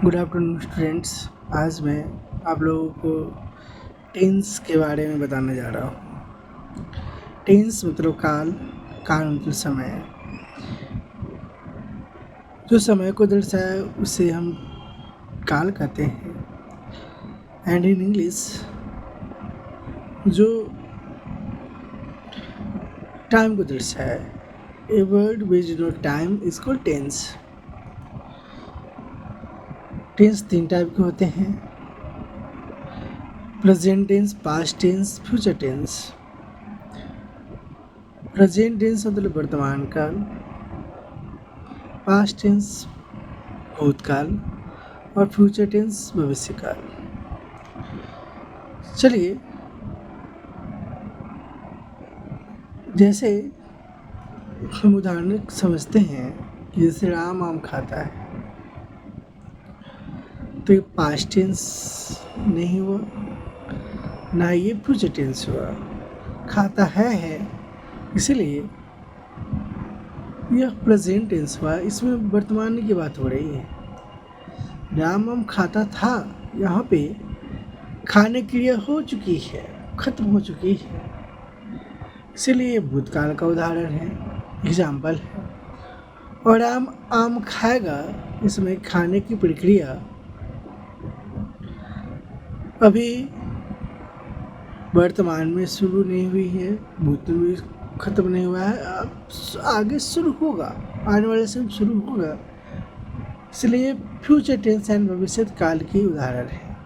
Good afternoon students. आज मैं आप लोगों को टेंस के बारे में बताने जा रहा हूँ। टेंस मतलब काल, काल मतलब समय। जो समय को दर्शाए उसे हम काल कहते हैं। एंड इन इंग्लिश जो टाइम को दर्शाए, a word which denote time is called tense. Tense 3 type के होते हैं: present tense, past tense, future tense. Present tense मतलब वर्तमान काल, पास्ट टेंस भूतकाल और फ्यूचर टेंस भविष्य काल। चलिए, जैसे हम उदाहरण समझते हैं कि जैसे राम आम खाता है, तो ये पास्ट टेंस नहीं हुआ, ना ये फ्यूचर टेंस हुआ। खाता है इसलिए यह प्रेजेंट टेंस हुआ, इसमें वर्तमान की बात हो रही है। राम आम खाता था, यहाँ पे खाने की क्रिया हो चुकी है, खत्म हो चुकी है, इसलिए ये भूतकाल का उदाहरण है, एग्जाम्पल है। और आम आम खाएगा, इसमें खाने की प्रक्रिया अभी वर्तमान में शुरू नहीं हुई है, भूत में खत्म नहीं हुआ है, अब आगे शुरू होगा, आने वाले समय शुरू होगा, इसलिए फ्यूचर टेंस एंड भविष्य काल की उदाहरण है।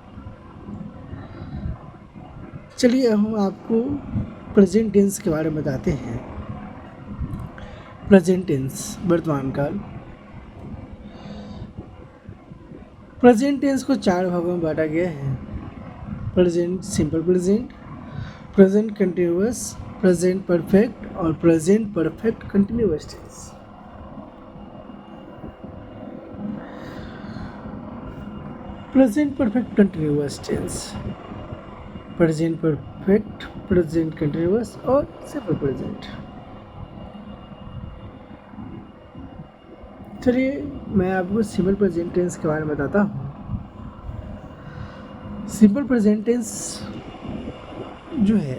चलिए हम आपको प्रेजेंट टेंस के बारे में बताते हैं। प्रेजेंट टेंस वर्तमान काल। प्रेजेंट टेंस को 4 भागों में बांटा गया है: present simple present, present continuous, present perfect और present perfect continuous tense. Present perfect continuous tense, present perfect, present continuous और सिंपल प्रेजेंट। चलिए मैं आपको सिंपल प्रेजेंट टेंस के बारे में बताता हूँ। सिंपल प्रेजेंट टेंस जो है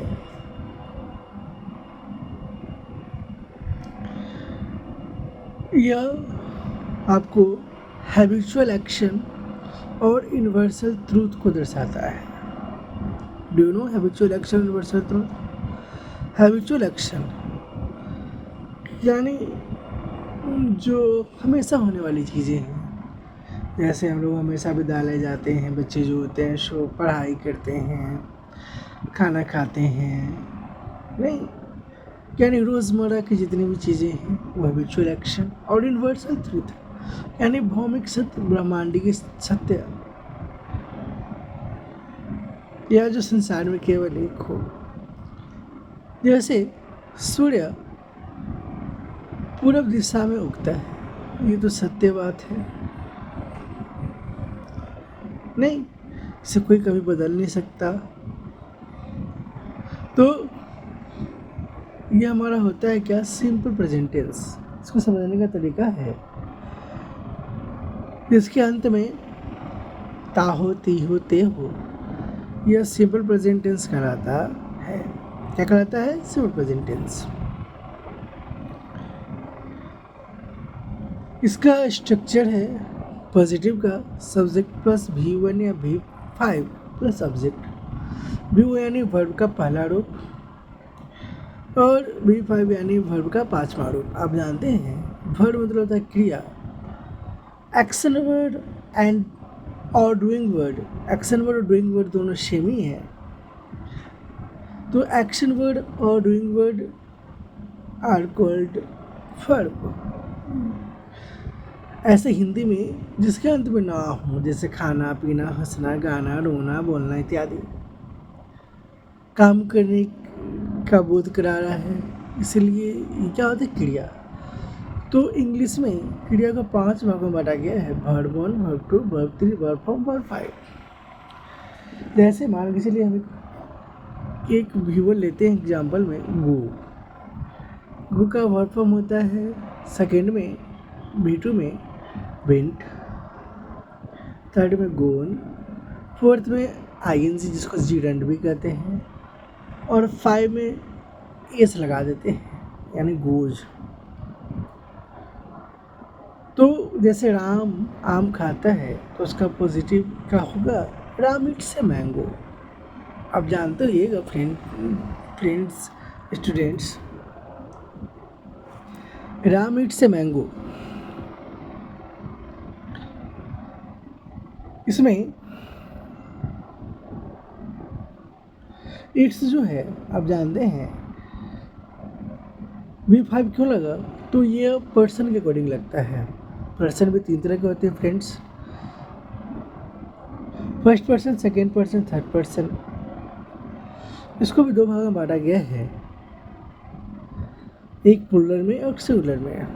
यह आपको हैबिचुअल एक्शन और यूनिवर्सल ट्रूथ को दर्शाता है। Do you know habitual action, universal truth? Habitual action यानी जो हमेशा होने वाली चीज़ें हैं, जैसे हम लोग हमेशा विद्यालय जाते हैं, बच्चे जो होते हैं सो पढ़ाई करते हैं, खाना खाते हैं, नहीं, यानी रोज़मर्रा की जितनी भी चीज़ें हैं वो हैबिचुअल एक्शन। और यूनिवर्सल ट्रूथ यानी भौमिक सत्य, ब्रह्मांडिक सत्य, यह जो संसार में केवल एक हो। जैसे सूर्य पूरब दिशा में उगता है, ये तो सत्य बात है, नहीं, इसे कोई कभी बदल नहीं सकता। तो ये हमारा होता है क्या, सिंपल प्रेजेंट टेंस। इसको समझने का तरीका है, इसके अंत में ता हो, ती हो, ते हो, यह सिंपल प्रेजेंट टेंस कहलाता है। क्या कहलाता है? Simple present tense. इसका स्ट्रक्चर है पॉजिटिव का सब्जेक्ट प्लस V1 या V5 प्लस ऑब्जेक्ट। V1 यानी वर्ब का पहला रूप और V5 यानी वर्ब का 5वां रूप। आप जानते हैं वर्ब मतलब होता है क्रिया। एक्शन वर्ड एंड और डूइंग वर्ड, एक्शन वर्ड और डूइंग वर्ड दोनों सेम ही है, तो एक्शन वर्ड और doing word are called verb. ऐसे हिंदी में जिसके अंत में ना हो, जैसे खाना पीना, हंसना, गाना, रोना, बोलना इत्यादि, काम करने का बोध करा रहा है, इसलिए ये क्या होता है, क्रिया। तो इंग्लिश में क्रिया को 5 भागों में बांटा गया है: verb 1, verb 2, verb 3, verb 4, verb 5। जैसे मान के चलिए हम एक व्यूअर लेते हैं एग्जाम्पल में, गो का वर्ब फॉर्म होता है सेकेंड में, V2 में वेंट, थर्ड में गोन, फोर्थ में आईएनजी जिसको जीरंड भी कहते हैं, और 5 में एस लगा देते हैं यानी गोज। तो जैसे राम आम खाता है तो उसका पॉजिटिव क्या होगा, राम इट्स ए मैंगो। आप जानते होइएगा friends students, Ram it's a mango. इसमें इट्स जो है आप जानते हैं V5 क्यों लगा, तो ये पर्सन के अकॉर्डिंग लगता है। पर्सन भी 3 तरह के होते हैं friends, first person, second person, third person. इसको भी 2 भाग में बांटा गया है, एक प्लूरल में और सिंगुलर में।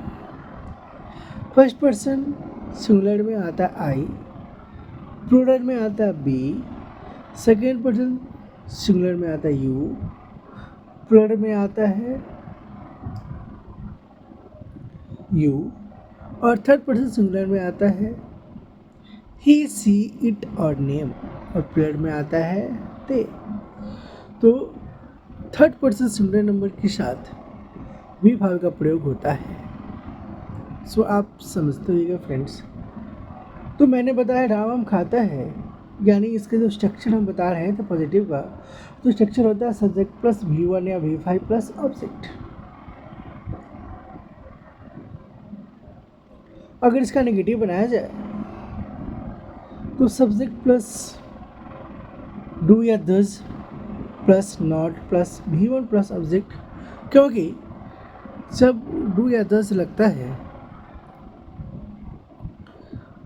फर्स्ट पर्सन सिंगुलर में आता है आई, प्लूरल में आता है बी, सेकेंड पर्सन सिंगुलर में आता है यू, प्लूरल में आता है यू, और थर्ड पर्सन सिंगुलर में आता है ही, सी, इट और नेम, और प्लूरल में आता है ते। तो थर्ड पर्सन सिंगुलर नंबर के साथ V5 का प्रयोग होता है। सो आप समझते होइएगा फ्रेंड्स। तो मैंने बताया राम खाता है, यानी इसके जो स्ट्रक्चर हम बता रहे हैं तो पॉजिटिव का, तो स्ट्रक्चर होता है सब्जेक्ट प्लस V1 या V5 प्लस ऑब्जेक्ट। अगर इसका नेगेटिव बनाया जाए तो सब्जेक्ट प्लस डू या दस plus not plus V1 plus object, क्योंकि जब डू या दस लगता है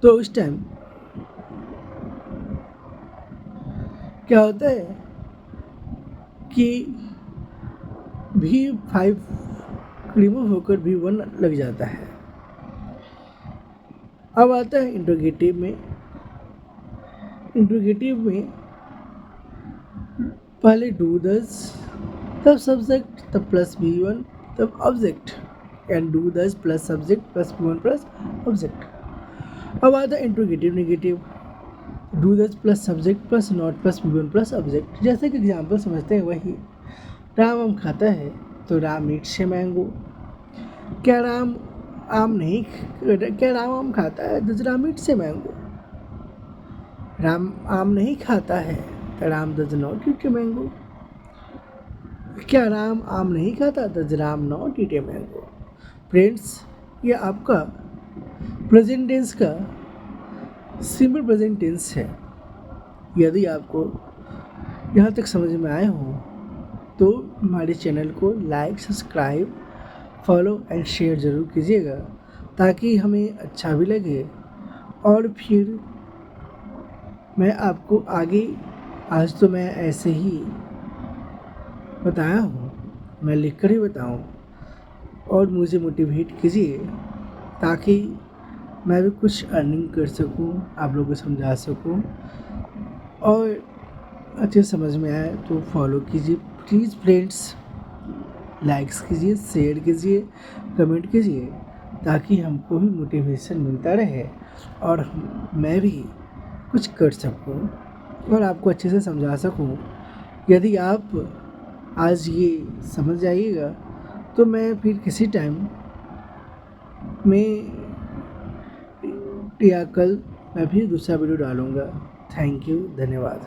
तो उस टाइम क्या होता है कि V5 रिमूव होकर V1 लग जाता है। अब आता है इंट्रोगेटिव में। इंट्रोगेटिव में पहले डू दस, तब सब्जेक्ट, तब प्लस V1, तब ऑब्जेक्ट, एंड डू दस plus subject plus V1 plus object. अब आता है इंट्रोगेटिव नेगेटिव, डू दस plus subject plus not plus V1 plus object. जैसे कि एग्जाम्पल समझते हैं वही, राम आम खाता है तो राम ईट्स ए मैंगो। क्या राम आम खाता है, does Ram eats a mango. Ram आम नहीं खाता है तो Ram does not eat a mango. क्या राम आम नहीं खाता, does Ram not eat a mango. Friends, ये आपका प्रेजेंट टेंस का सिंपल प्रेजेंट टेंस है। यदि आपको यहाँ तक समझ में आए हो तो हमारे चैनल को like, subscribe, follow and share ज़रूर कीजिएगा, ताकि हमें अच्छा भी लगे। और फिर मैं आपको आगे, आज तो मैं ऐसे ही बताया हूँ, मैं लिख कर ही बताऊँ, और मुझे मोटिवेट कीजिए ताकि मैं भी कुछ अर्निंग कर सकूं, आप लोगों को समझा सकूं, और अच्छे समझ में आए तो फॉलो कीजिए प्लीज़ फ्रेंड्स। लाइक्स कीजिए, शेयर कीजिए, कमेंट कीजिए, ताकि हमको भी मोटिवेशन मिलता रहे और मैं भी कुछ कर सकूं और आपको अच्छे से समझा सकूं। यदि आप आज ये समझ जाइएगा तो मैं फिर किसी टाइम में या कल मैं फिर दूसरा वीडियो डालूँगा। थैंक यू, धन्यवाद।